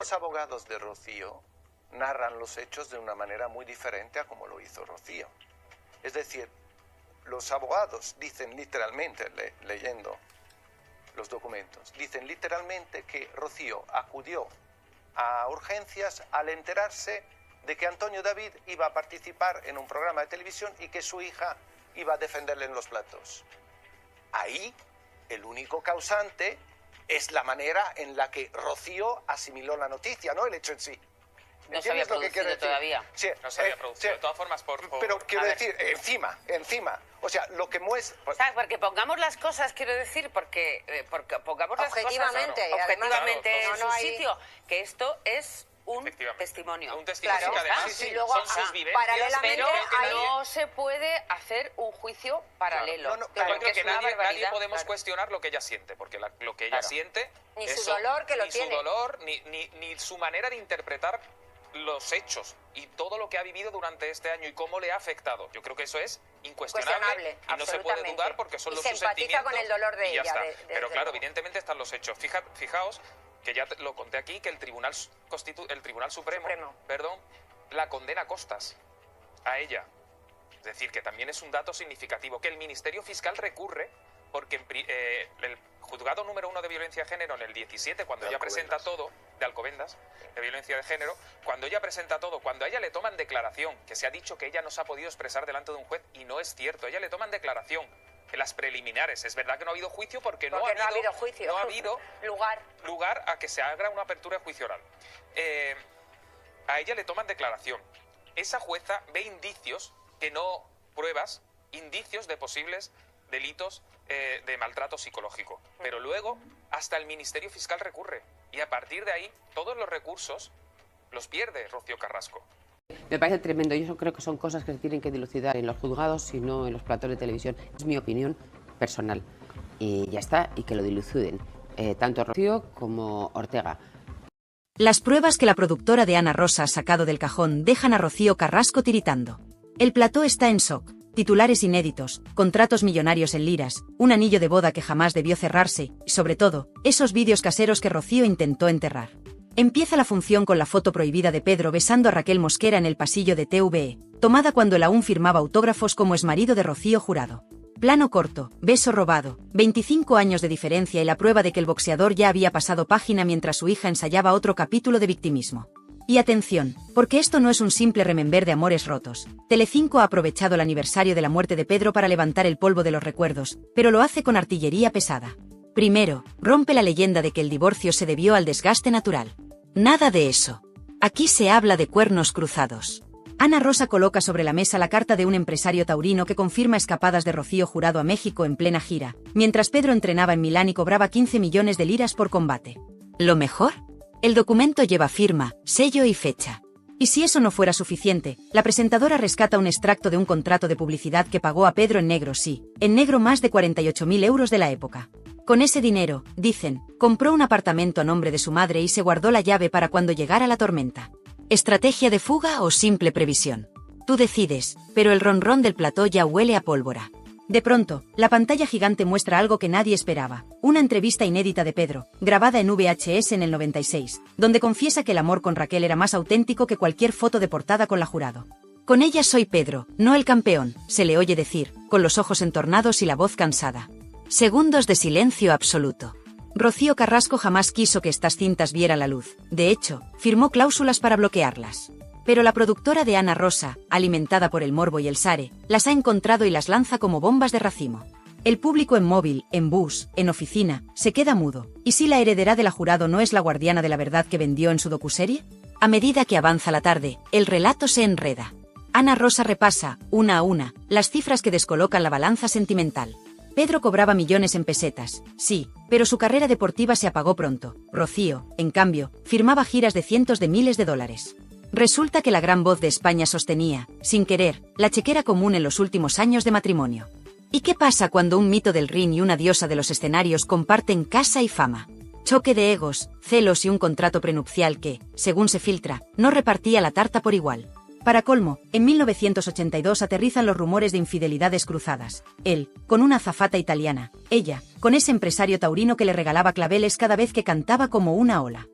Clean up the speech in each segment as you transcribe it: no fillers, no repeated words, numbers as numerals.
Los abogados de Rocío narran los hechos de una manera muy diferente a como lo hizo Rocío. Es decir, los abogados dicen literalmente, leyendo los documentos, dicen literalmente que Rocío acudió a urgencias al enterarse de que Antonio David iba a participar en un programa de televisión y que su hija iba a defenderle en los platos. Ahí, el único causante es la manera en la que Rocío asimiló la noticia, no el hecho en sí. No se había producido todavía. Sí, no se había producido. Sí. De todas formas, Pero quiero decir, encima. O sea, lo que muestra... O sea, porque pongamos las cosas, quiero decir, porque pongamos las cosas objetivamente en su sitio, que esto es un testimonio. Un testimonio que además y luego, son sus vivencias. Pero no se puede hacer un juicio paralelo. Claro, yo creo que nadie podemos cuestionar lo que ella siente, porque lo que ella siente... Ni su dolor que lo tiene. Ni su dolor, ni su manera de interpretar los hechos y todo lo que ha vivido durante este año y cómo le ha afectado. Yo creo que eso es incuestionable y no se puede dudar porque son los sus sentimientos. Se empatiza con el dolor de ella. Pero claro, evidentemente están los hechos. Fijaos que ya lo conté aquí, que el Tribunal Supremo, la condena a costas a ella. Es decir, que también es un dato significativo, que el Ministerio Fiscal recurre porque el juzgado número 1 de violencia de género en el 17, cuando ella presenta todo, de Alcobendas, de violencia de género, cuando ella presenta todo, cuando a ella le toman declaración, que se ha dicho que ella no se ha podido expresar delante de un juez, y no es cierto, a ella le toman declaración en las preliminares. Es verdad que no ha habido juicio porque no ha habido lugar a que se haga una apertura de juicio oral. A ella le toman declaración. Esa jueza ve indicios, que no pruebas, indicios de posibles delitos de maltrato psicológico. Pero luego hasta el Ministerio Fiscal recurre y a partir de ahí todos los recursos los pierde Rocío Carrasco. Me parece tremendo. Yo creo que son cosas que se tienen que dilucidar en los juzgados y no en los platos de televisión. Es mi opinión personal. Y ya está, y que lo diluciden. Tanto Rocío como Ortega. Las pruebas que la productora de Ana Rosa ha sacado del cajón dejan a Rocío Carrasco tiritando. El plató está en shock. Titulares inéditos, contratos millonarios en liras, un anillo de boda que jamás debió cerrarse, y sobre todo, esos vídeos caseros que Rocío intentó enterrar. Empieza la función con la foto prohibida de Pedro besando a Raquel Mosquera en el pasillo de TVE, tomada cuando él aún firmaba autógrafos como exmarido de Rocío Jurado. Plano corto, beso robado, 25 años de diferencia y la prueba de que el boxeador ya había pasado página mientras su hija ensayaba otro capítulo de victimismo. Y atención, porque esto no es un simple remember de amores rotos. Telecinco ha aprovechado el aniversario de la muerte de Pedro para levantar el polvo de los recuerdos, pero lo hace con artillería pesada. Primero, rompe la leyenda de que el divorcio se debió al desgaste natural. Nada de eso. Aquí se habla de cuernos cruzados. Ana Rosa coloca sobre la mesa la carta de un empresario taurino que confirma escapadas de Rocío Jurado a México en plena gira, mientras Pedro entrenaba en Milán y cobraba 15 millones de liras por combate. ¿Lo mejor? El documento lleva firma, sello y fecha. Y si eso no fuera suficiente, la presentadora rescata un extracto de un contrato de publicidad que pagó a Pedro en negro, en negro más de 48.000 euros de la época. Con ese dinero, dicen, compró un apartamento a nombre de su madre y se guardó la llave para cuando llegara la tormenta. ¿Estrategia de fuga o simple previsión? Tú decides, pero el ronrón del plató ya huele a pólvora. De pronto, la pantalla gigante muestra algo que nadie esperaba, una entrevista inédita de Pedro, grabada en VHS en el 96, donde confiesa que el amor con Raquel era más auténtico que cualquier foto de portada con la Jurado. Con ella soy Pedro, no el campeón, se le oye decir, con los ojos entornados y la voz cansada. Segundos de silencio absoluto. Rocío Carrasco jamás quiso que estas cintas vieran la luz, de hecho, firmó cláusulas para bloquearlas. Pero la productora de Ana Rosa, alimentada por el morbo y el sare, las ha encontrado y las lanza como bombas de racimo. El público en móvil, en bus, en oficina, se queda mudo. ¿Y si la heredera de la Jurado no es la guardiana de la verdad que vendió en su docuserie? A medida que avanza la tarde, el relato se enreda. Ana Rosa repasa, una a una, las cifras que descolocan la balanza sentimental. Pedro cobraba millones en pesetas, sí, pero su carrera deportiva se apagó pronto. Rocío, en cambio, firmaba giras de cientos de miles de dólares. Resulta que la gran voz de España sostenía, sin querer, la chequera común en los últimos años de matrimonio. ¿Y qué pasa cuando un mito del ring y una diosa de los escenarios comparten casa y fama? Choque de egos, celos y un contrato prenupcial que, según se filtra, no repartía la tarta por igual. Para colmo, en 1982 aterrizan los rumores de infidelidades cruzadas. Él, con una azafata italiana, ella, con ese empresario taurino que le regalaba claveles cada vez que cantaba como una ola.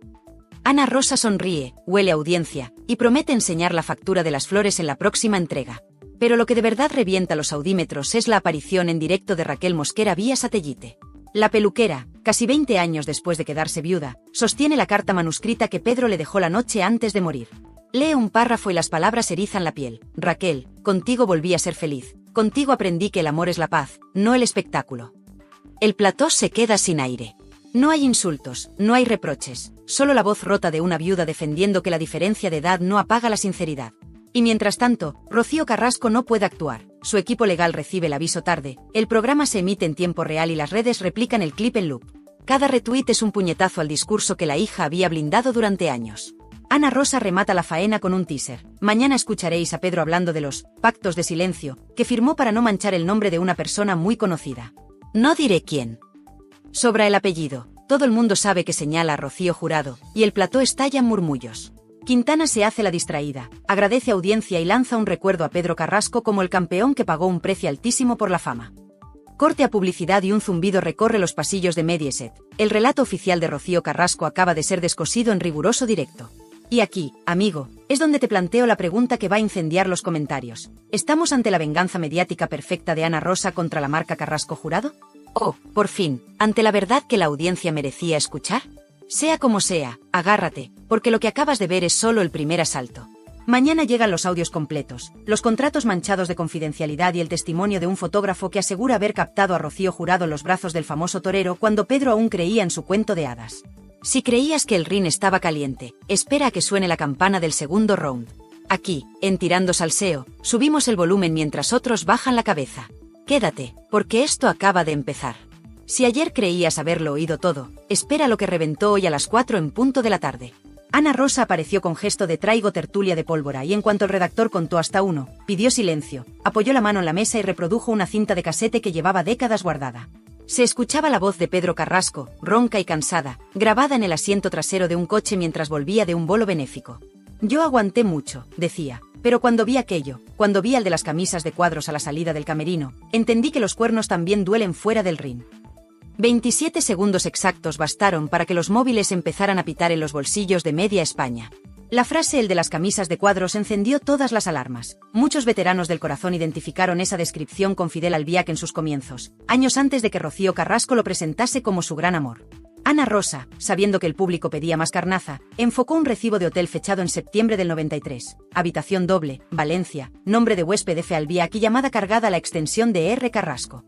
Ana Rosa sonríe, huele a audiencia, y promete enseñar la factura de las flores en la próxima entrega. Pero lo que de verdad revienta los audímetros es la aparición en directo de Raquel Mosquera vía satélite. La peluquera, casi 20 años después de quedarse viuda, sostiene la carta manuscrita que Pedro le dejó la noche antes de morir. Lee un párrafo y las palabras erizan la piel. Raquel, contigo volví a ser feliz. Contigo aprendí que el amor es la paz, no el espectáculo. El plató se queda sin aire. No hay insultos, no hay reproches, solo la voz rota de una viuda defendiendo que la diferencia de edad no apaga la sinceridad. Y mientras tanto, Rocío Carrasco no puede actuar, su equipo legal recibe el aviso tarde, el programa se emite en tiempo real y las redes replican el clip en loop. Cada retweet es un puñetazo al discurso que la hija había blindado durante años. Ana Rosa remata la faena con un teaser. Mañana escucharéis a Pedro hablando de los pactos de silencio, que firmó para no manchar el nombre de una persona muy conocida. No diré quién. Sobra el apellido, todo el mundo sabe que señala a Rocío Jurado, y el plató estalla en murmullos. Quintana se hace la distraída, agradece audiencia y lanza un recuerdo a Pedro Carrasco como el campeón que pagó un precio altísimo por la fama. Corte a publicidad y un zumbido recorre los pasillos de Mediaset. El relato oficial de Rocío Carrasco acaba de ser descosido en riguroso directo. Y aquí, amigo, es donde te planteo la pregunta que va a incendiar los comentarios. ¿Estamos ante la venganza mediática perfecta de Ana Rosa contra la marca Carrasco Jurado? ¿O, por fin, ante la verdad que la audiencia merecía escuchar? Sea como sea, agárrate, porque lo que acabas de ver es solo el primer asalto. Mañana llegan los audios completos, los contratos manchados de confidencialidad y el testimonio de un fotógrafo que asegura haber captado a Rocío Jurado en los brazos del famoso torero cuando Pedro aún creía en su cuento de hadas. Si creías que el ring estaba caliente, espera a que suene la campana del segundo round. Aquí, en Tirando Salseo, subimos el volumen mientras otros bajan la cabeza. Quédate, porque esto acaba de empezar. Si ayer creías haberlo oído todo, espera lo que reventó hoy a las 4 en punto de la tarde. Ana Rosa apareció con gesto de traigo tertulia de pólvora y en cuanto el redactor contó hasta 1, pidió silencio, apoyó la mano en la mesa y reprodujo una cinta de casete que llevaba décadas guardada. Se escuchaba la voz de Pedro Carrasco, ronca y cansada, grabada en el asiento trasero de un coche mientras volvía de un bolo benéfico. Yo aguanté mucho, decía, pero cuando vi aquello, cuando vi al de las camisas de cuadros a la salida del camerino, entendí que los cuernos también duelen fuera del ring. 27 segundos exactos bastaron para que los móviles empezaran a pitar en los bolsillos de media España. La frase "el de las camisas de cuadros" encendió todas las alarmas. Muchos veteranos del corazón identificaron esa descripción con Fidel Albiac en sus comienzos, años antes de que Rocío Carrasco lo presentase como su gran amor. Ana Rosa, sabiendo que el público pedía más carnaza, enfocó un recibo de hotel fechado en septiembre del 93. Habitación doble, Valencia, nombre de huésped F. Albiac y llamada cargada a la extensión de R. Carrasco.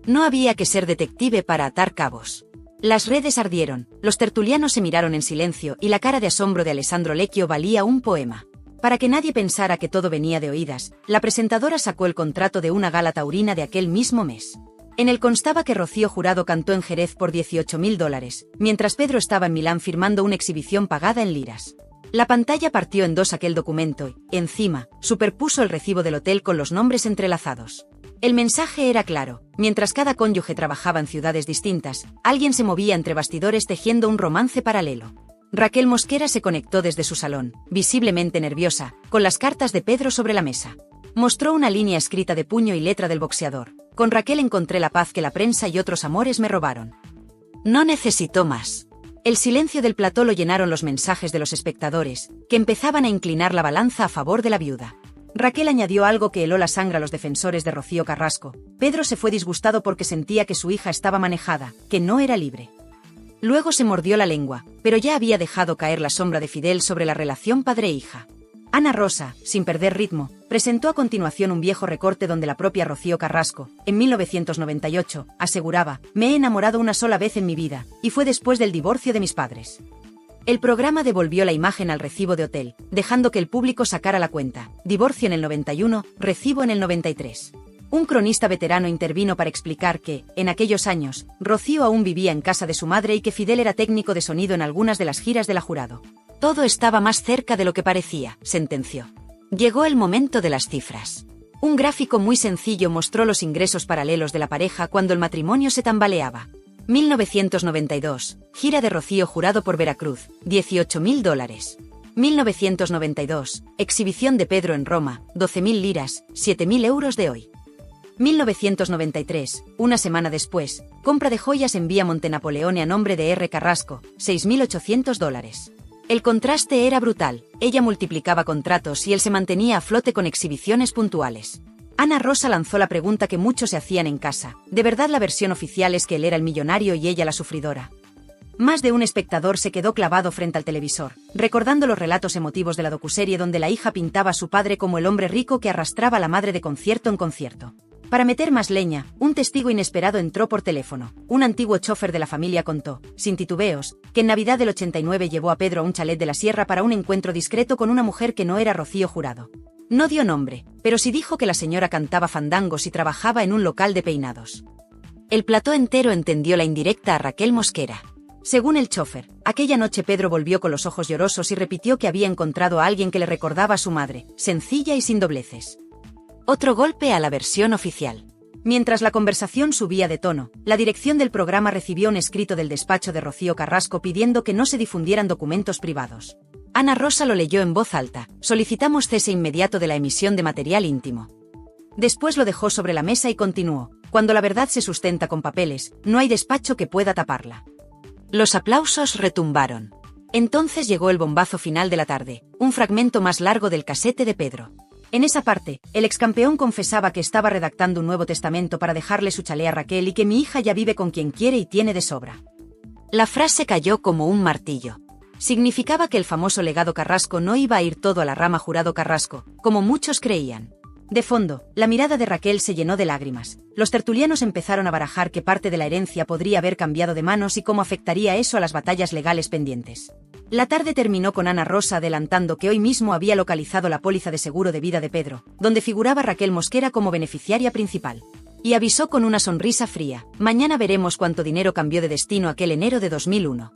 No había que ser detective para atar cabos. Las redes ardieron, los tertulianos se miraron en silencio y la cara de asombro de Alessandro Lecchio valía un poema. Para que nadie pensara que todo venía de oídas, la presentadora sacó el contrato de una gala taurina de aquel mismo mes. En él constaba que Rocío Jurado cantó en Jerez por $18.000, mientras Pedro estaba en Milán firmando una exhibición pagada en liras. La pantalla partió en dos aquel documento y, encima, superpuso el recibo del hotel con los nombres entrelazados. El mensaje era claro, mientras cada cónyuge trabajaba en ciudades distintas, alguien se movía entre bastidores tejiendo un romance paralelo. Raquel Mosquera se conectó desde su salón, visiblemente nerviosa, con las cartas de Pedro sobre la mesa. Mostró una línea escrita de puño y letra del boxeador. Con Raquel encontré la paz que la prensa y otros amores me robaron. No necesitó más. El silencio del plató lo llenaron los mensajes de los espectadores, que empezaban a inclinar la balanza a favor de la viuda. Raquel añadió algo que heló la sangre a los defensores de Rocío Carrasco. Pedro se fue disgustado porque sentía que su hija estaba manejada, que no era libre. Luego se mordió la lengua, pero ya había dejado caer la sombra de Fidel sobre la relación padre-hija. Ana Rosa, sin perder ritmo, presentó a continuación un viejo recorte donde la propia Rocío Carrasco, en 1998, aseguraba: "Me he enamorado una sola vez en mi vida, y fue después del divorcio de mis padres". El programa devolvió la imagen al recibo de hotel, dejando que el público sacara la cuenta. Divorcio en el 91, recibo en el 93. Un cronista veterano intervino para explicar que, en aquellos años, Rocío aún vivía en casa de su madre y que Fidel era técnico de sonido en algunas de las giras de la Jurado. Todo estaba más cerca de lo que parecía, sentenció. Llegó el momento de las cifras. Un gráfico muy sencillo mostró los ingresos paralelos de la pareja cuando el matrimonio se tambaleaba. 1992, gira de Rocío Jurado por Veracruz, $18.000. 1992, exhibición de Pedro en Roma, 12.000 liras, 7.000 euros de hoy. 1993, una semana después, compra de joyas en Vía Montenapoleone a nombre de R. Carrasco, $6.800. El contraste era brutal, ella multiplicaba contratos y él se mantenía a flote con exhibiciones puntuales. Ana Rosa lanzó la pregunta que muchos se hacían en casa, ¿de verdad la versión oficial es que él era el millonario y ella la sufridora? Más de un espectador se quedó clavado frente al televisor, recordando los relatos emotivos de la docuserie donde la hija pintaba a su padre como el hombre rico que arrastraba a la madre de concierto en concierto. Para meter más leña, un testigo inesperado entró por teléfono. Un antiguo chofer de la familia contó, sin titubeos, que en Navidad del 89 llevó a Pedro a un chalet de la Sierra para un encuentro discreto con una mujer que no era Rocío Jurado. No dio nombre, pero sí dijo que la señora cantaba fandangos y trabajaba en un local de peinados. El plató entero entendió la indirecta a Raquel Mosquera. Según el chofer, aquella noche Pedro volvió con los ojos llorosos y repitió que había encontrado a alguien que le recordaba a su madre, sencilla y sin dobleces. Otro golpe a la versión oficial. Mientras la conversación subía de tono, la dirección del programa recibió un escrito del despacho de Rocío Carrasco pidiendo que no se difundieran documentos privados. Ana Rosa lo leyó en voz alta: solicitamos cese inmediato de la emisión de material íntimo. Después lo dejó sobre la mesa y continuó: cuando la verdad se sustenta con papeles, no hay despacho que pueda taparla. Los aplausos retumbaron. Entonces llegó el bombazo final de la tarde, un fragmento más largo del casete de Pedro. En esa parte, el excampeón confesaba que estaba redactando un nuevo testamento para dejarle su chalet a Raquel y que mi hija ya vive con quien quiere y tiene de sobra. La frase cayó como un martillo. Significaba que el famoso legado Carrasco no iba a ir todo a la rama Jurado Carrasco, como muchos creían. De fondo, la mirada de Raquel se llenó de lágrimas. Los tertulianos empezaron a barajar qué parte de la herencia podría haber cambiado de manos y cómo afectaría eso a las batallas legales pendientes. La tarde terminó con Ana Rosa adelantando que hoy mismo había localizado la póliza de seguro de vida de Pedro, donde figuraba Raquel Mosquera como beneficiaria principal. Y avisó con una sonrisa fría: mañana veremos cuánto dinero cambió de destino aquel enero de 2001.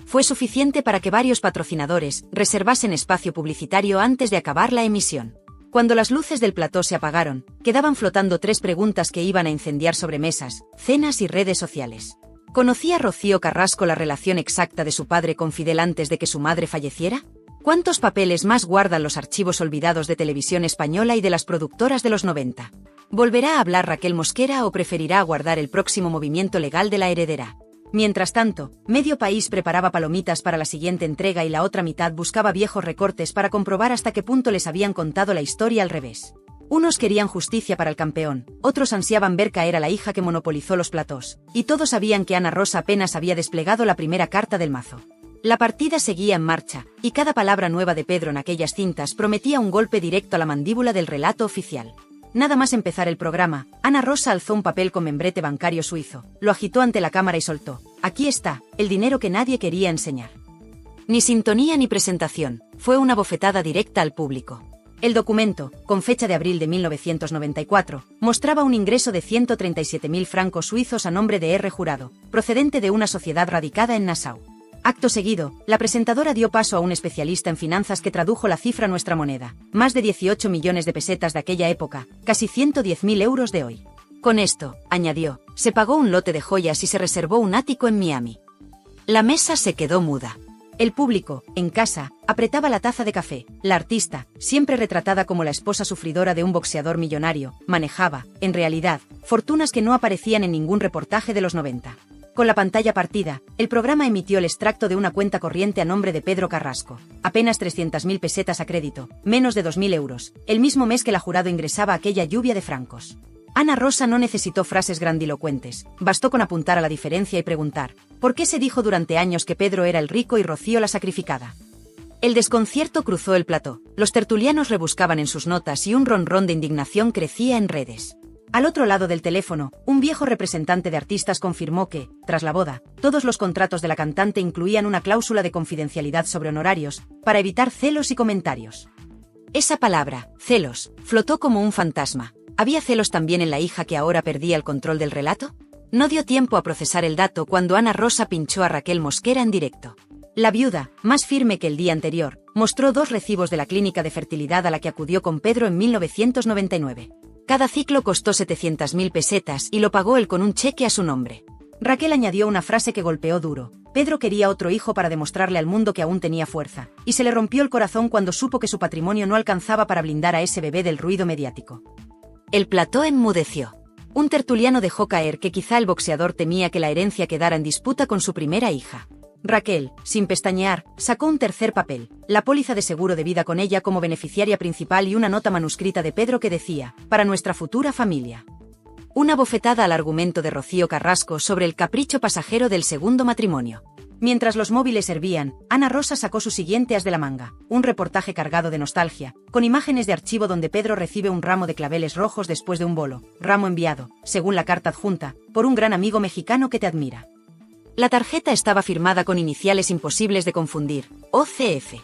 Fue suficiente para que varios patrocinadores reservasen espacio publicitario antes de acabar la emisión. Cuando las luces del plató se apagaron, quedaban flotando 3 preguntas que iban a incendiar sobremesas, cenas y redes sociales. ¿Conocía Rocío Carrasco la relación exacta de su padre con Fidel antes de que su madre falleciera? ¿Cuántos papeles más guardan los archivos olvidados de Televisión Española y de las productoras de los 90? ¿Volverá a hablar Raquel Mosquera o preferirá aguardar el próximo movimiento legal de la heredera? Mientras tanto, medio país preparaba palomitas para la siguiente entrega y la otra mitad buscaba viejos recortes para comprobar hasta qué punto les habían contado la historia al revés. Unos querían justicia para el campeón, otros ansiaban ver caer a la hija que monopolizó los platós, y todos sabían que Ana Rosa apenas había desplegado la primera carta del mazo. La partida seguía en marcha, y cada palabra nueva de Pedro en aquellas cintas prometía un golpe directo a la mandíbula del relato oficial. Nada más empezar el programa, Ana Rosa alzó un papel con membrete bancario suizo, lo agitó ante la cámara y soltó: aquí está, el dinero que nadie quería enseñar. Ni sintonía ni presentación, fue una bofetada directa al público. El documento, con fecha de abril de 1994, mostraba un ingreso de 137.000 francos suizos a nombre de R. Jurado, procedente de una sociedad radicada en Nassau. Acto seguido, la presentadora dio paso a un especialista en finanzas que tradujo la cifra a nuestra moneda: más de 18 millones de pesetas de aquella época, casi 110.000 euros de hoy. Con esto, añadió, se pagó un lote de joyas y se reservó un ático en Miami. La mesa se quedó muda. El público, en casa, apretaba la taza de café. La artista, siempre retratada como la esposa sufridora de un boxeador millonario, manejaba, en realidad, fortunas que no aparecían en ningún reportaje de los 90. Con la pantalla partida, el programa emitió el extracto de una cuenta corriente a nombre de Pedro Carrasco. Apenas 300.000 pesetas a crédito, menos de 2.000 euros, el mismo mes que la Jurado ingresaba aquella lluvia de francos. Ana Rosa no necesitó frases grandilocuentes, bastó con apuntar a la diferencia y preguntar: ¿por qué se dijo durante años que Pedro era el rico y Rocío la sacrificada? El desconcierto cruzó el plató, los tertulianos rebuscaban en sus notas y un ronrón de indignación crecía en redes. Al otro lado del teléfono, un viejo representante de artistas confirmó que, tras la boda, todos los contratos de la cantante incluían una cláusula de confidencialidad sobre honorarios, para evitar celos y comentarios. Esa palabra, celos, flotó como un fantasma. ¿Había celos también en la hija que ahora perdía el control del relato? No dio tiempo a procesar el dato cuando Ana Rosa pinchó a Raquel Mosquera en directo. La viuda, más firme que el día anterior, mostró 2 recibos de la clínica de fertilidad a la que acudió con Pedro en 1999. Cada ciclo costó 700.000 pesetas y lo pagó él con un cheque a su nombre. Raquel añadió una frase que golpeó duro: Pedro quería otro hijo para demostrarle al mundo que aún tenía fuerza, y se le rompió el corazón cuando supo que su patrimonio no alcanzaba para blindar a ese bebé del ruido mediático. El plató enmudeció. Un tertuliano dejó caer que quizá el boxeador temía que la herencia quedara en disputa con su primera hija. Raquel, sin pestañear, sacó un tercer papel, la póliza de seguro de vida con ella como beneficiaria principal y una nota manuscrita de Pedro que decía, para nuestra futura familia. Una bofetada al argumento de Rocío Carrasco sobre el capricho pasajero del segundo matrimonio. Mientras los móviles hervían, Ana Rosa sacó su siguiente as de la manga, un reportaje cargado de nostalgia, con imágenes de archivo donde Pedro recibe un ramo de claveles rojos después de un bolo, ramo enviado, según la carta adjunta, por un gran amigo mexicano que te admira. La tarjeta estaba firmada con iniciales imposibles de confundir, OCF.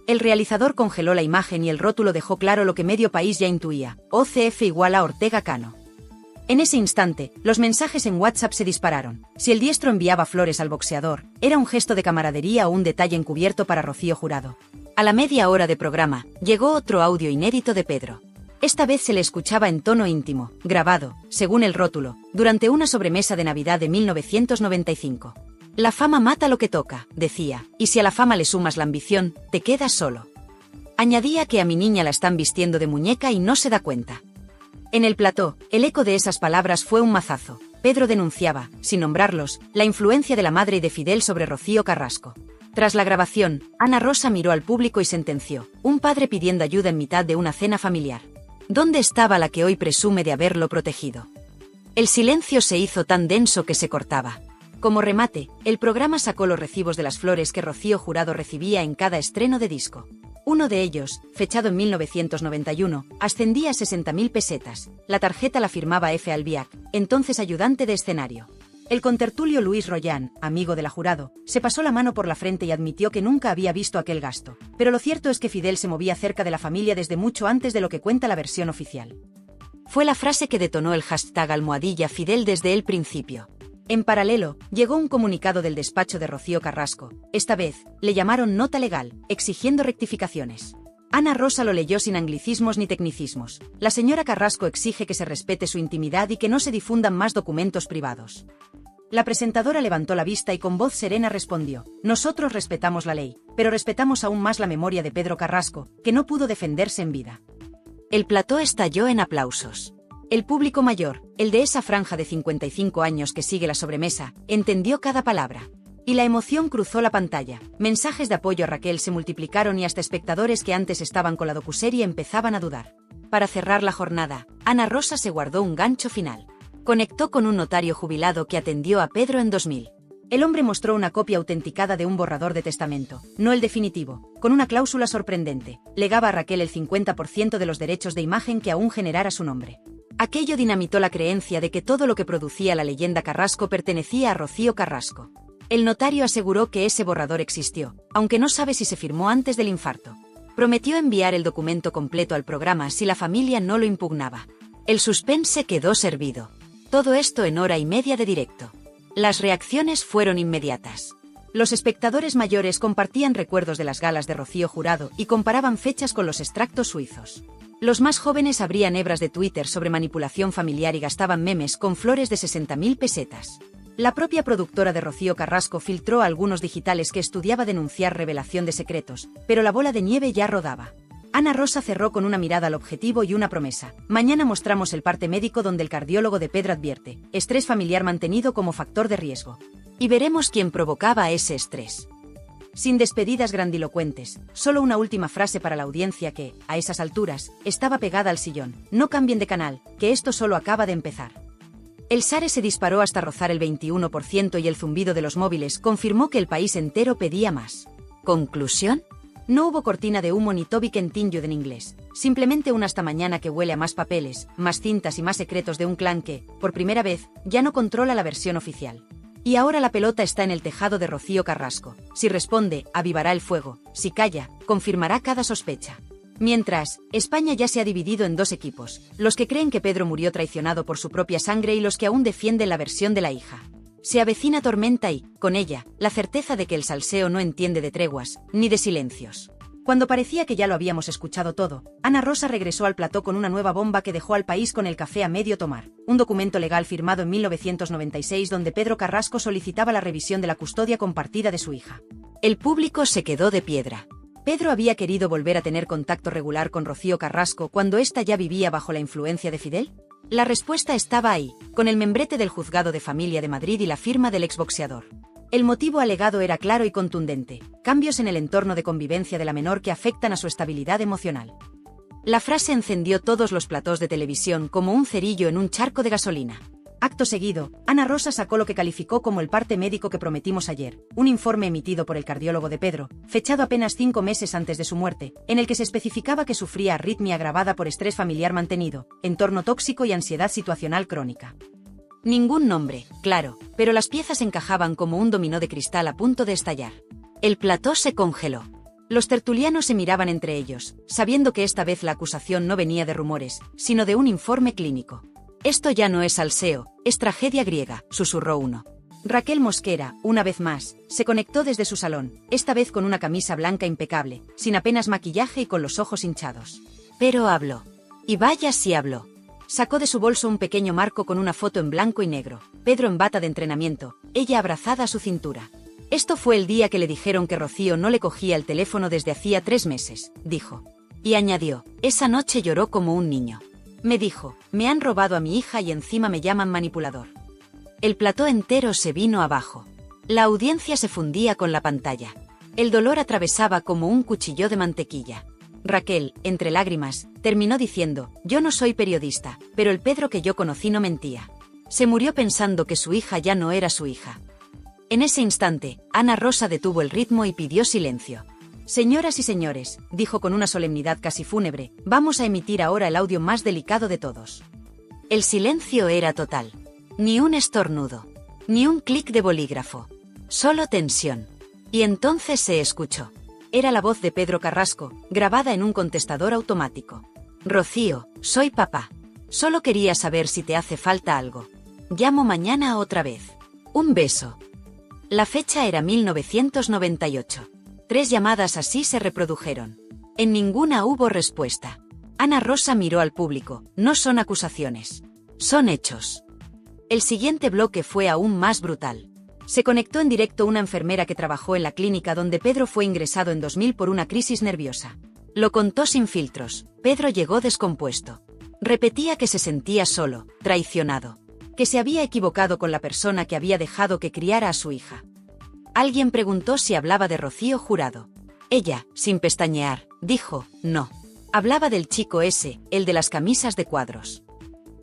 El realizador congeló la imagen y el rótulo dejó claro lo que medio país ya intuía, OCF igual a Ortega Cano. En ese instante, los mensajes en WhatsApp se dispararon. Si el diestro enviaba flores al boxeador, era un gesto de camaradería o un detalle encubierto para Rocío Jurado. A la media hora de programa, llegó otro audio inédito de Pedro. Esta vez se le escuchaba en tono íntimo, grabado, según el rótulo, durante una sobremesa de Navidad de 1995. La fama mata lo que toca, decía, y si a la fama le sumas la ambición, te quedas solo. Añadía que a mi niña la están vistiendo de muñeca y no se da cuenta. En el plató, el eco de esas palabras fue un mazazo. Pedro denunciaba, sin nombrarlos, la influencia de la madre y de Fidel sobre Rocío Carrasco. Tras la grabación, Ana Rosa miró al público y sentenció, un padre pidiendo ayuda en mitad de una cena familiar. ¿Dónde estaba la que hoy presume de haberlo protegido? El silencio se hizo tan denso que se cortaba. Como remate, el programa sacó los recibos de las flores que Rocío Jurado recibía en cada estreno de disco. Uno de ellos, fechado en 1991, ascendía a 60.000 pesetas. La tarjeta la firmaba F. Albiac, entonces ayudante de escenario. El contertulio Luis Rollán, amigo de la Jurado, se pasó la mano por la frente y admitió que nunca había visto aquel gasto. Pero lo cierto es que Fidel se movía cerca de la familia desde mucho antes de lo que cuenta la versión oficial. Fue la frase que detonó el hashtag #Fidel desde el principio. En paralelo, llegó un comunicado del despacho de Rocío Carrasco. Esta vez, le llamaron nota legal, exigiendo rectificaciones. Ana Rosa lo leyó sin anglicismos ni tecnicismos. La señora Carrasco exige que se respete su intimidad y que no se difundan más documentos privados. La presentadora levantó la vista y con voz serena respondió, nosotros respetamos la ley, pero respetamos aún más la memoria de Pedro Carrasco, que no pudo defenderse en vida. El plató estalló en aplausos. El público mayor, el de esa franja de 55 años que sigue la sobremesa, entendió cada palabra. Y la emoción cruzó la pantalla. Mensajes de apoyo a Raquel se multiplicaron y hasta espectadores que antes estaban con la docuserie empezaban a dudar. Para cerrar la jornada, Ana Rosa se guardó un gancho final. Conectó con un notario jubilado que atendió a Pedro en 2000. El hombre mostró una copia autenticada de un borrador de testamento, no el definitivo, con una cláusula sorprendente. Legaba a Raquel el 50% de los derechos de imagen que aún generara su nombre. Aquello dinamitó la creencia de que todo lo que producía la leyenda Carrasco pertenecía a Rocío Carrasco. El notario aseguró que ese borrador existió, aunque no sabe si se firmó antes del infarto. Prometió enviar el documento completo al programa si la familia no lo impugnaba. El suspense quedó servido. Todo esto en hora y media de directo. Las reacciones fueron inmediatas. Los espectadores mayores compartían recuerdos de las galas de Rocío Jurado y comparaban fechas con los extractos suizos. Los más jóvenes abrían hebras de Twitter sobre manipulación familiar y gastaban memes con flores de 60.000 pesetas. La propia productora de Rocío Carrasco filtró algunos digitales que estudiaba denunciar revelación de secretos, pero la bola de nieve ya rodaba. Ana Rosa cerró con una mirada al objetivo y una promesa. Mañana mostramos el parte médico donde el cardiólogo de Pedro advierte, estrés familiar mantenido como factor de riesgo. Y veremos quién provocaba ese estrés. Sin despedidas grandilocuentes, solo una última frase para la audiencia que, a esas alturas, estaba pegada al sillón. No cambien de canal, que esto solo acaba de empezar. El SARE se disparó hasta rozar el 21% y el zumbido de los móviles confirmó que el país entero pedía más. ¿Conclusión? No hubo cortina de humo ni Toby Continued en inglés, simplemente un hasta mañana que huele a más papeles, más cintas y más secretos de un clan que, por primera vez, ya no controla la versión oficial. Y ahora la pelota está en el tejado de Rocío Carrasco. Si responde, avivará el fuego. Si calla, confirmará cada sospecha. Mientras, España ya se ha dividido en dos equipos, los que creen que Pedro murió traicionado por su propia sangre y los que aún defienden la versión de la hija. Se avecina tormenta y, con ella, la certeza de que el salseo no entiende de treguas, ni de silencios. Cuando parecía que ya lo habíamos escuchado todo, Ana Rosa regresó al plató con una nueva bomba que dejó al país con el café a medio tomar. Un documento legal firmado en 1996 donde Pedro Carrasco solicitaba la revisión de la custodia compartida de su hija. El público se quedó de piedra. ¿Pedro había querido volver a tener contacto regular con Rocío Carrasco cuando ésta ya vivía bajo la influencia de Fidel? La respuesta estaba ahí, con el membrete del Juzgado de Familia de Madrid y la firma del exboxeador. El motivo alegado era claro y contundente: cambios en el entorno de convivencia de la menor que afectan a su estabilidad emocional. La frase encendió todos los platós de televisión como un cerillo en un charco de gasolina. Acto seguido, Ana Rosa sacó lo que calificó como el parte médico que prometimos ayer, un informe emitido por el cardiólogo de Pedro, fechado apenas 5 meses antes de su muerte, en el que se especificaba que sufría arritmia agravada por estrés familiar mantenido, entorno tóxico y ansiedad situacional crónica. Ningún nombre, claro, pero las piezas encajaban como un dominó de cristal a punto de estallar. El plató se congeló. Los tertulianos se miraban entre ellos, sabiendo que esta vez la acusación no venía de rumores, sino de un informe clínico. «Esto ya no es salseo, es tragedia griega», susurró uno. Raquel Mosquera, una vez más, se conectó desde su salón, esta vez con una camisa blanca impecable, sin apenas maquillaje y con los ojos hinchados. Pero habló. Y vaya si habló. Sacó de su bolso un pequeño marco con una foto en blanco y negro, Pedro en bata de entrenamiento, ella abrazada a su cintura. «Esto fue el día que le dijeron que Rocío no le cogía el teléfono desde hacía 3 meses», dijo. Y añadió: «Esa noche lloró como un niño. Me dijo, me han robado a mi hija y encima me llaman manipulador». El plató entero se vino abajo. La audiencia se fundía con la pantalla. El dolor atravesaba como un cuchillo de mantequilla. Raquel, entre lágrimas, terminó diciendo: «Yo no soy periodista, pero el Pedro que yo conocí no mentía. Se murió pensando que su hija ya no era su hija». En ese instante, Ana Rosa detuvo el ritmo y pidió silencio. «Señoras y señores», dijo con una solemnidad casi fúnebre, «vamos a emitir ahora el audio más delicado de todos». El silencio era total. Ni un estornudo. Ni un clic de bolígrafo. Solo tensión. Y entonces se escuchó. Era la voz de Pedro Carrasco, grabada en un contestador automático. «Rocío, soy papá. Solo quería saber si te hace falta algo. Llamo mañana otra vez. Un beso». La fecha era 1998. 3 llamadas así se reprodujeron. En ninguna hubo respuesta. Ana Rosa miró al público. «No son acusaciones. Son hechos». El siguiente bloque fue aún más brutal. Se conectó en directo una enfermera que trabajó en la clínica donde Pedro fue ingresado en 2000 por una crisis nerviosa. Lo contó sin filtros. Pedro llegó descompuesto. Repetía que se sentía solo, traicionado, que se había equivocado con la persona que había dejado que criara a su hija. Alguien preguntó si hablaba de Rocío Jurado. Ella, sin pestañear, dijo: «No». Hablaba del chico ese, el de las camisas de cuadros.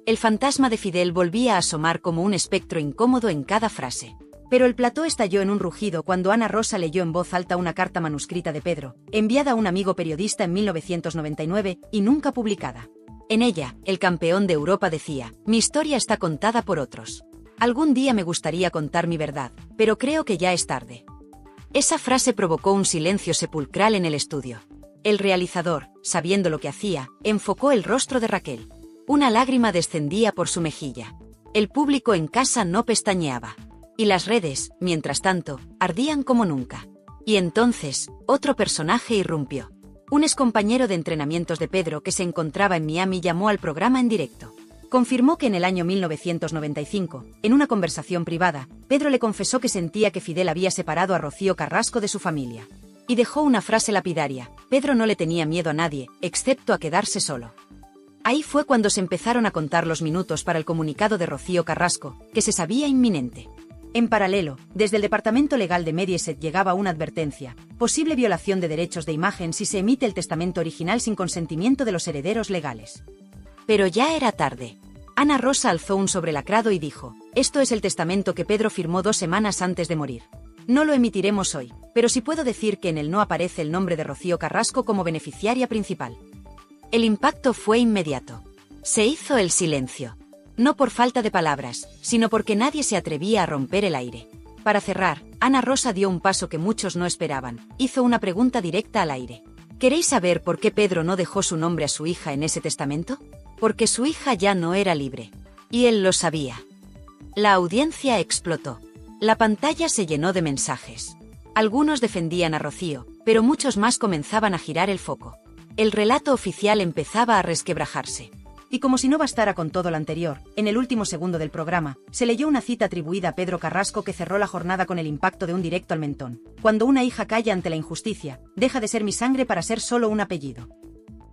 El fantasma de Fidel volvía a asomar como un espectro incómodo en cada frase. Pero el plató estalló en un rugido cuando Ana Rosa leyó en voz alta una carta manuscrita de Pedro, enviada a un amigo periodista en 1999 y nunca publicada. En ella, el campeón de Europa decía: «Mi historia está contada por otros. Algún día me gustaría contar mi verdad, pero creo que ya es tarde». Esa frase provocó un silencio sepulcral en el estudio. El realizador, sabiendo lo que hacía, enfocó el rostro de Raquel. Una lágrima descendía por su mejilla. El público en casa no pestañeaba. Y las redes, mientras tanto, ardían como nunca. Y entonces, otro personaje irrumpió. Un excompañero de entrenamientos de Pedro que se encontraba en Miami llamó al programa en directo. Confirmó que en el año 1995, en una conversación privada, Pedro le confesó que sentía que Fidel había separado a Rocío Carrasco de su familia. Y dejó una frase lapidaria: «Pedro no le tenía miedo a nadie, excepto a quedarse solo». Ahí fue cuando se empezaron a contar los minutos para el comunicado de Rocío Carrasco, que se sabía inminente. En paralelo, desde el departamento legal de Mediaset llegaba una advertencia: posible violación de derechos de imagen si se emite el testamento original sin consentimiento de los herederos legales. Pero ya era tarde. Ana Rosa alzó un sobrelacrado y dijo: «Esto es el testamento que Pedro firmó 2 semanas antes de morir. No lo emitiremos hoy, pero sí puedo decir que en él no aparece el nombre de Rocío Carrasco como beneficiaria principal». El impacto fue inmediato. Se hizo el silencio. No por falta de palabras, sino porque nadie se atrevía a romper el aire. Para cerrar, Ana Rosa dio un paso que muchos no esperaban. Hizo una pregunta directa al aire. ¿Queréis saber por qué Pedro no dejó su nombre a su hija en ese testamento? Porque su hija ya no era libre. Y él lo sabía. La audiencia explotó. La pantalla se llenó de mensajes. Algunos defendían a Rocío, pero muchos más comenzaban a girar el foco. El relato oficial empezaba a resquebrajarse. Y como si no bastara con todo lo anterior, en el último segundo del programa, se leyó una cita atribuida a Pedro Carrasco que cerró la jornada con el impacto de un directo al mentón. «Cuando una hija calla ante la injusticia, deja de ser mi sangre para ser solo un apellido».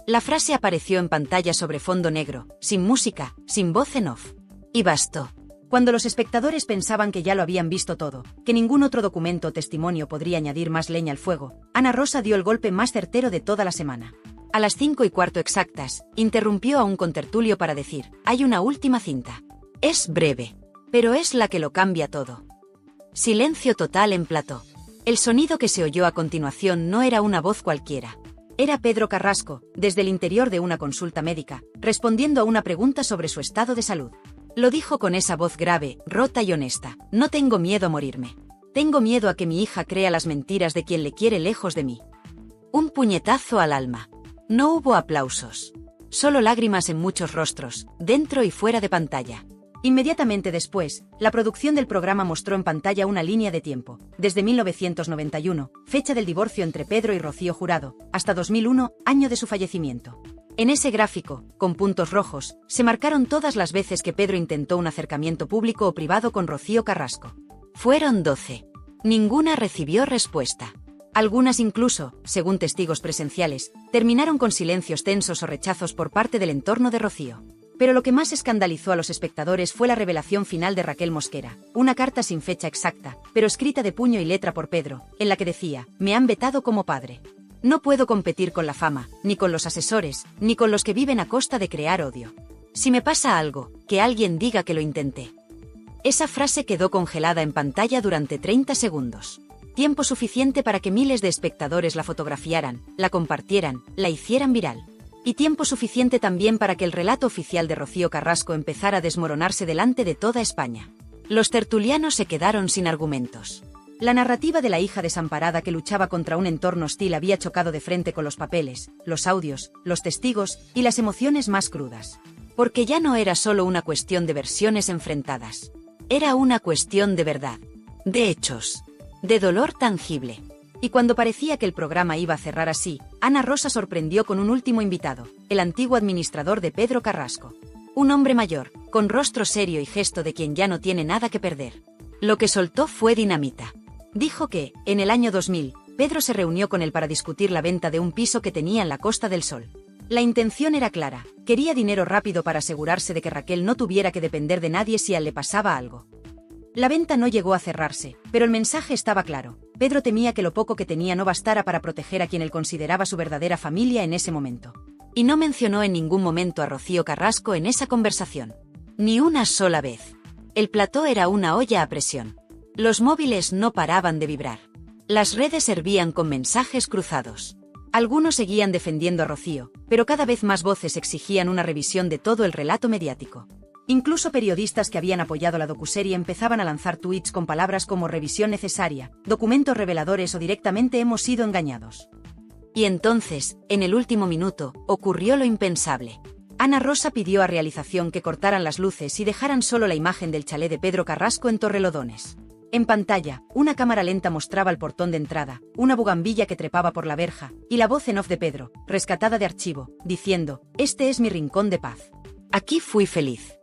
La frase apareció en pantalla sobre fondo negro, sin música, sin voz en off. Y bastó. Cuando los espectadores pensaban que ya lo habían visto todo, que ningún otro documento o testimonio podría añadir más leña al fuego, Ana Rosa dio el golpe más certero de toda la semana. A las 5:15 exactas, interrumpió a un contertulio para decir: hay una última cinta. Es breve, pero es la que lo cambia todo. Silencio total en plató. El sonido que se oyó a continuación no era una voz cualquiera. Era Pedro Carrasco, desde el interior de una consulta médica, respondiendo a una pregunta sobre su estado de salud. Lo dijo con esa voz grave, rota y honesta: no tengo miedo a morirme. Tengo miedo a que mi hija crea las mentiras de quien le quiere lejos de mí. Un puñetazo al alma. No hubo aplausos. Solo lágrimas en muchos rostros, dentro y fuera de pantalla. Inmediatamente después, la producción del programa mostró en pantalla una línea de tiempo, desde 1991, fecha del divorcio entre Pedro y Rocío Jurado, hasta 2001, año de su fallecimiento. En ese gráfico, con puntos rojos, se marcaron todas las veces que Pedro intentó un acercamiento público o privado con Rocío Carrasco. Fueron 12. Ninguna recibió respuesta. Algunas incluso, según testigos presenciales, terminaron con silencios tensos o rechazos por parte del entorno de Rocío. Pero lo que más escandalizó a los espectadores fue la revelación final de Raquel Mosquera, una carta sin fecha exacta, pero escrita de puño y letra por Pedro, en la que decía: me han vetado como padre. No puedo competir con la fama, ni con los asesores, ni con los que viven a costa de crear odio. Si me pasa algo, que alguien diga que lo intenté. Esa frase quedó congelada en pantalla durante 30 segundos. Tiempo suficiente para que miles de espectadores la fotografiaran, la compartieran, la hicieran viral. Y tiempo suficiente también para que el relato oficial de Rocío Carrasco empezara a desmoronarse delante de toda España. Los tertulianos se quedaron sin argumentos. La narrativa de la hija desamparada que luchaba contra un entorno hostil había chocado de frente con los papeles, los audios, los testigos y las emociones más crudas. Porque ya no era solo una cuestión de versiones enfrentadas. Era una cuestión de verdad, de hechos, de dolor tangible. Y cuando parecía que el programa iba a cerrar así, Ana Rosa sorprendió con un último invitado, el antiguo administrador de Pedro Carrasco. Un hombre mayor, con rostro serio y gesto de quien ya no tiene nada que perder. Lo que soltó fue dinamita. Dijo que, en el año 2000, Pedro se reunió con él para discutir la venta de un piso que tenía en la Costa del Sol. La intención era clara: quería dinero rápido para asegurarse de que Raquel no tuviera que depender de nadie si a él le pasaba algo. La venta no llegó a cerrarse, pero el mensaje estaba claro. Pedro temía que lo poco que tenía no bastara para proteger a quien él consideraba su verdadera familia en ese momento. Y no mencionó en ningún momento a Rocío Carrasco en esa conversación. Ni una sola vez. El plató era una olla a presión. Los móviles no paraban de vibrar. Las redes hervían con mensajes cruzados. Algunos seguían defendiendo a Rocío, pero cada vez más voces exigían una revisión de todo el relato mediático. Incluso periodistas que habían apoyado la docuserie empezaban a lanzar tweets con palabras como revisión necesaria, documentos reveladores o directamente hemos sido engañados. Y entonces, en el último minuto, ocurrió lo impensable. Ana Rosa pidió a realización que cortaran las luces y dejaran solo la imagen del chalet de Pedro Carrasco en Torrelodones. En pantalla, una cámara lenta mostraba el portón de entrada, una bugambilla que trepaba por la verja, y la voz en off de Pedro, rescatada de archivo, diciendo: este es mi rincón de paz. Aquí fui feliz.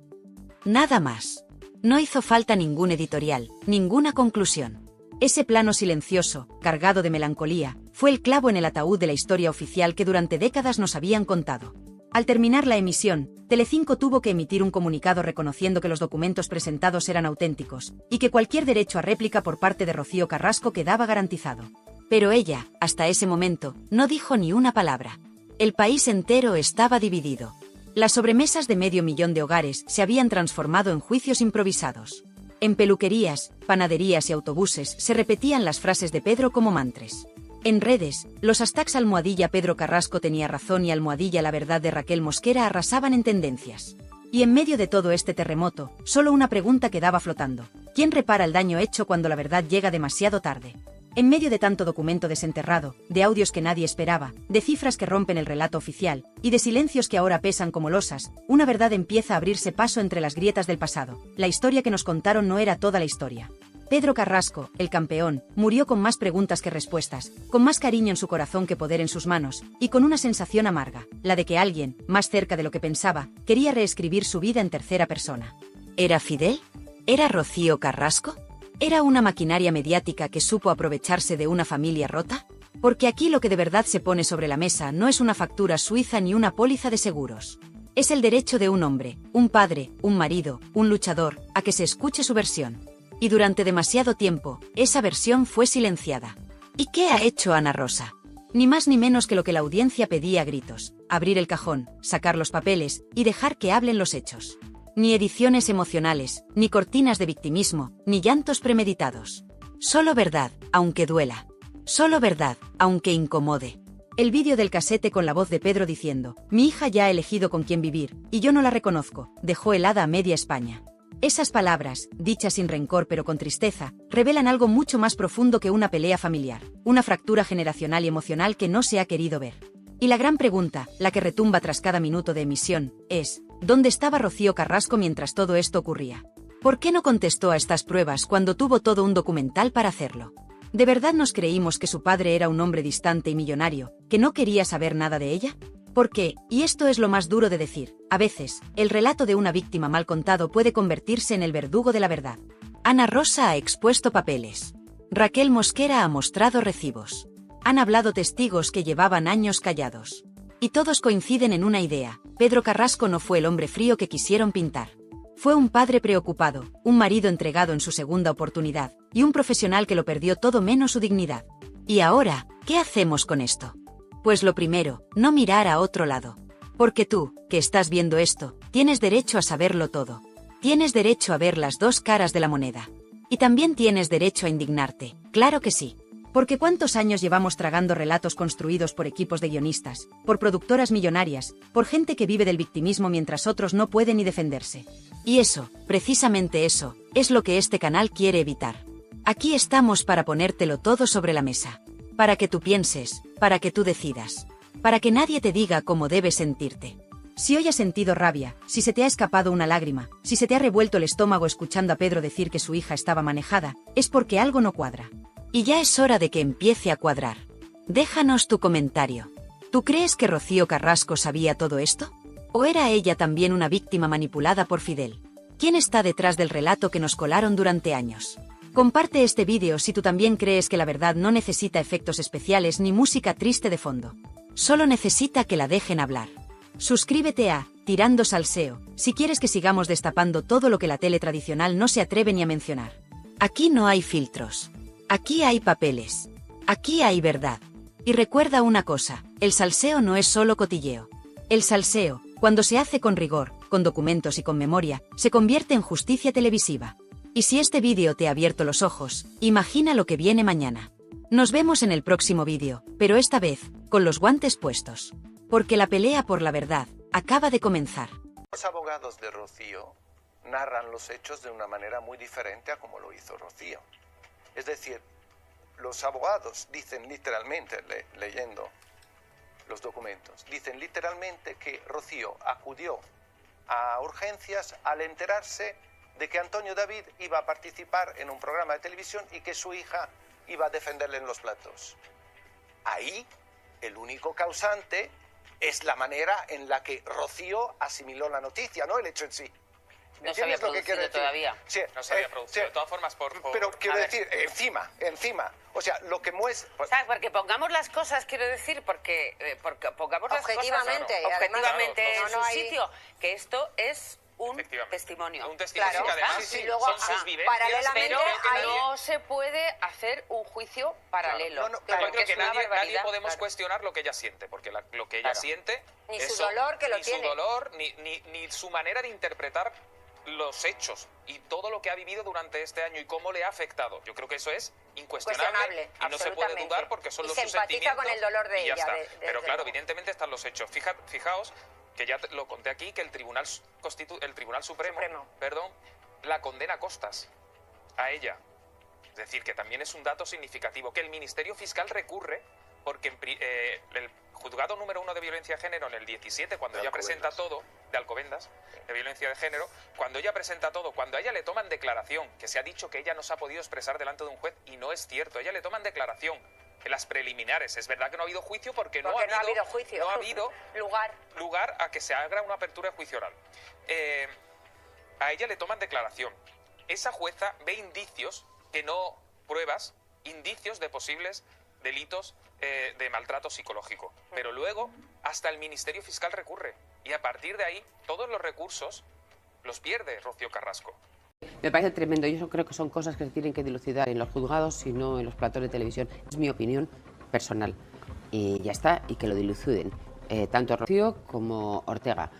Nada más. No hizo falta ningún editorial, ninguna conclusión. Ese plano silencioso, cargado de melancolía, fue el clavo en el ataúd de la historia oficial que durante décadas nos habían contado. Al terminar la emisión, Telecinco tuvo que emitir un comunicado reconociendo que los documentos presentados eran auténticos, y que cualquier derecho a réplica por parte de Rocío Carrasco quedaba garantizado. Pero ella, hasta ese momento, no dijo ni una palabra. El país entero estaba dividido. Las sobremesas de 500.000 de hogares se habían transformado en juicios improvisados. En peluquerías, panaderías y autobuses se repetían las frases de Pedro como mantras. En redes, los hashtags almohadilla Pedro Carrasco tenía razón y almohadilla la verdad de Raquel Mosquera arrasaban en tendencias. Y en medio de todo este terremoto, solo una pregunta quedaba flotando: ¿quién repara el daño hecho cuando la verdad llega demasiado tarde? En medio de tanto documento desenterrado, de audios que nadie esperaba, de cifras que rompen el relato oficial, y de silencios que ahora pesan como losas, una verdad empieza a abrirse paso entre las grietas del pasado. La historia que nos contaron no era toda la historia. Pedro Carrasco, el campeón, murió con más preguntas que respuestas, con más cariño en su corazón que poder en sus manos, y con una sensación amarga, la de que alguien, más cerca de lo que pensaba, quería reescribir su vida en tercera persona. ¿Era Fidel? ¿Era Rocío Carrasco? ¿Era una maquinaria mediática que supo aprovecharse de una familia rota? Porque aquí lo que de verdad se pone sobre la mesa no es una factura suiza ni una póliza de seguros. Es el derecho de un hombre, un padre, un marido, un luchador, a que se escuche su versión. Y durante demasiado tiempo, esa versión fue silenciada. ¿Y qué ha hecho Ana Rosa? Ni más ni menos que lo que la audiencia pedía a gritos: abrir el cajón, sacar los papeles y dejar que hablen los hechos. Ni ediciones emocionales, ni cortinas de victimismo, ni llantos premeditados. Solo verdad, aunque duela. Solo verdad, aunque incomode. El vídeo del casete con la voz de Pedro diciendo: mi hija ya ha elegido con quién vivir, y yo no la reconozco, dejó helada a media España. Esas palabras, dichas sin rencor pero con tristeza, revelan algo mucho más profundo que una pelea familiar, una fractura generacional y emocional que no se ha querido ver. Y la gran pregunta, la que retumba tras cada minuto de emisión, es: ¿dónde estaba Rocío Carrasco mientras todo esto ocurría? ¿Por qué no contestó a estas pruebas cuando tuvo todo un documental para hacerlo? ¿De verdad nos creímos que su padre era un hombre distante y millonario, que no quería saber nada de ella? Porque, y esto es lo más duro de decir, a veces, el relato de una víctima mal contado puede convertirse en el verdugo de la verdad. Ana Rosa ha expuesto papeles. Raquel Mosquera ha mostrado recibos. Han hablado testigos que llevaban años callados. Y todos coinciden en una idea: Pedro Carrasco no fue el hombre frío que quisieron pintar. Fue un padre preocupado, un marido entregado en su segunda oportunidad, y un profesional que lo perdió todo menos su dignidad. Y ahora, ¿qué hacemos con esto? Pues lo primero, no mirar a otro lado. Porque tú, que estás viendo esto, tienes derecho a saberlo todo. Tienes derecho a ver las dos caras de la moneda. Y también tienes derecho a indignarte, claro que sí. Porque ¿cuántos años llevamos tragando relatos construidos por equipos de guionistas, por productoras millonarias, por gente que vive del victimismo mientras otros no pueden ni defenderse? Y eso, precisamente eso, es lo que este canal quiere evitar. Aquí estamos para ponértelo todo sobre la mesa. Para que tú pienses, para que tú decidas. Para que nadie te diga cómo debes sentirte. Si hoy has sentido rabia, si se te ha escapado una lágrima, si se te ha revuelto el estómago escuchando a Pedro decir que su hija estaba manejada, es porque algo no cuadra. Y ya es hora de que empiece a cuadrar. Déjanos tu comentario. ¿Tú crees que Rocío Carrasco sabía todo esto? ¿O era ella también una víctima manipulada por Fidel? ¿Quién está detrás del relato que nos colaron durante años? Comparte este vídeo si tú también crees que la verdad no necesita efectos especiales ni música triste de fondo. Solo necesita que la dejen hablar. Suscríbete a Tirando Salseo si quieres que sigamos destapando todo lo que la tele tradicional no se atreve ni a mencionar. Aquí no hay filtros. Aquí hay papeles. Aquí hay verdad. Y recuerda una cosa: el salseo no es solo cotilleo. El salseo, cuando se hace con rigor, con documentos y con memoria, se convierte en justicia televisiva. Y si este vídeo te ha abierto los ojos, imagina lo que viene mañana. Nos vemos en el próximo vídeo, pero esta vez, con los guantes puestos. Porque la pelea por la verdad acaba de comenzar. Los abogados de Rocío narran los hechos de una manera muy diferente a como lo hizo Rocío. Es decir, los abogados dicen literalmente, leyendo los documentos, dicen literalmente que Rocío acudió a urgencias al enterarse de que Antonio David iba a participar en un programa de televisión y que su hija iba a defenderle en los platos. Ahí, el único causante es la manera en la que Rocío asimiló la noticia, no el hecho en sí. No se había producido todavía. Sí, no se había producido. De todas formas, pero quiero decir, encima. O sea, lo que muestra... ¿Sabes? Porque pongamos las cosas, quiero decir, porque pongamos las cosas objetivamente en su sitio, que esto es un testimonio. Un testimonio que además y luego, son sus vivencias. Paralelamente, pero no se puede hacer un juicio paralelo. Claro. Yo creo que nadie podemos cuestionar lo que ella siente, porque lo que ella siente... Ni su dolor que lo tiene. Ni su dolor, ni su manera de interpretar los hechos y todo lo que ha vivido durante este año y cómo le ha afectado. Yo creo que eso es incuestionable y no se puede dudar porque son los sus sentimientos. Se empatiza con el dolor de ella. Pero claro, evidentemente están los hechos. Fijaos que ya lo conté aquí, que el Tribunal Supremo, la condena a costas a ella. Es decir, que también es un dato significativo, que el Ministerio Fiscal recurre porque el juzgado número 1 de violencia de género en el 17, cuando ella presenta todo, de Alcobendas, de violencia de género, cuando ella presenta todo, cuando a ella le toman declaración, que se ha dicho que ella no se ha podido expresar delante de un juez, y no es cierto, a ella le toman declaración en las preliminares. Es verdad que no ha habido juicio porque no ha habido lugar a que se haga una apertura de juicio oral. A ella le toman declaración. Esa jueza ve indicios, que no pruebas, indicios de posibles delitos de maltrato psicológico. Pero luego hasta el Ministerio Fiscal recurre. Y a partir de ahí, todos los recursos los pierde Rocío Carrasco. Me parece tremendo. Yo creo que son cosas que se tienen que dilucidar en los juzgados y no en los platos de televisión. Es mi opinión personal. Y ya está, y que lo diluciden. Tanto Rocío como Ortega.